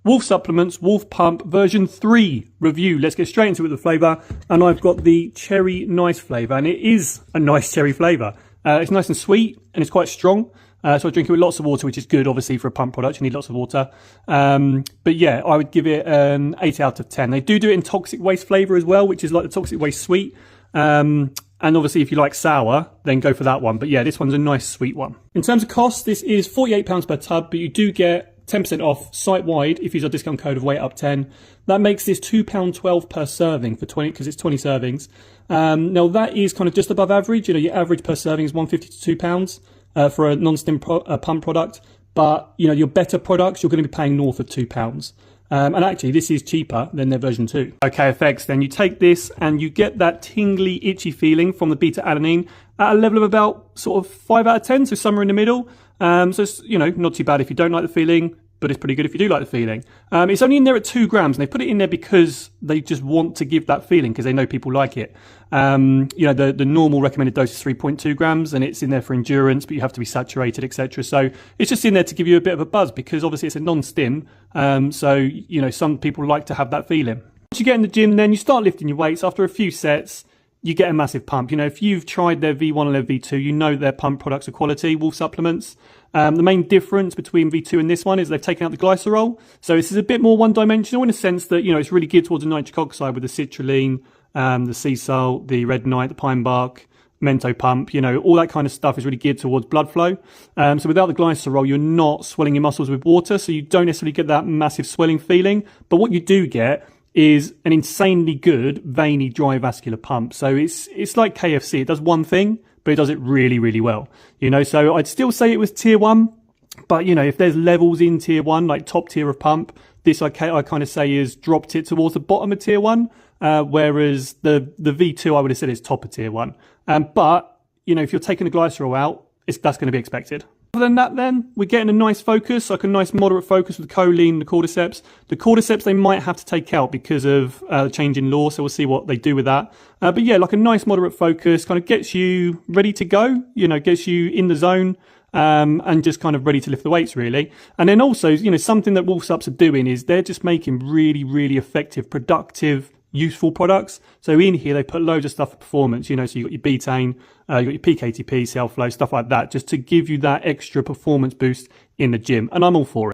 Wolf Supplements Wolf Pump version 3 review. Let's get straight into it with the flavour. And I've got the Cherry Nice flavour, and it is a nice cherry flavour. It's nice and sweet, and it's quite strong. So I drink it with lots of water, which is good, obviously, for a pump product. You need lots of water. But yeah, I would give it an 8 out of 10. They do it in Toxic Waste flavour as well, which is like the Toxic Waste sweet. And obviously, if you like sour, then go for that one. But yeah, this one's a nice sweet one. In terms of cost, this is £48 per tub, but you do get 10% off site-wide if you use our discount code of WAITUP10. That makes this £2.12 per serving for 20, because it's 20 servings. Now that is kind of just above average. You know, your average per serving is £1.50 to £2 for a non-stim pump product. But you know, your better products, you're going to be paying north of £2. And actually, this is cheaper than their version 2. Okay, effects. Then you take this and you get that tingly, itchy feeling from the beta-alanine at a level of about sort of 5 out of 10, so somewhere in the middle. So it's, you know, not too bad if you don't like the feeling, but it's pretty good if you do like the feeling. It's only in there at 2 grams, and they put it in there because they just want to give that feeling, because they know people like it. You know, the normal recommended dose is 3.2 grams, and it's in there for endurance, but you have to be saturated, etc. So it's just in there to give you a bit of a buzz, because obviously it's a non-stim. So, you know, some people like to have that feeling. Once you get in the gym, then you start lifting your weights. After a few sets, you get a massive pump. You know, if you've tried their V1 and their V2, you know their pump products are quality, Wolf Supplements. The main difference between V2 and this one is they've taken out the glycerol. So this is a bit more one-dimensional in a sense that, you know, it's really geared towards the nitric oxide with the citrulline, the sea salt, the red knight, the pine bark, mento pump, you know, all that kind of stuff is really geared towards blood flow. So without the glycerol, you're not swelling your muscles with water, so you don't necessarily get that massive swelling feeling. But what you do get is an insanely good veiny dry vascular pump. So it's like KFC. It does one thing, but it does it really, really well. You know, so I'd still say it was tier 1, but you know, if there's levels in tier 1, like top tier of pump, this I kind of say is dropped it towards the bottom of tier 1, whereas the V2 I would have said is top of tier 1. But you know, if you're taking the glycerol out, that's going to be expected. Other than that, then we're getting a nice focus, like a nice moderate focus with the choline, the cordyceps. The cordyceps they might have to take out because of the change in law, so we'll see what they do with that. But yeah, like a nice moderate focus, kind of gets you ready to go, you know, gets you in the zone, and just kind of ready to lift the weights, really. And then also, you know, something that Wolf Supps are doing is they're just making really, really effective, productive, useful products. So in here, they put loads of stuff for performance, you know, so you've got your betaine, you've got your PKTP, cell flow, stuff like that, just to give you that extra performance boost in the gym. And I'm all for it.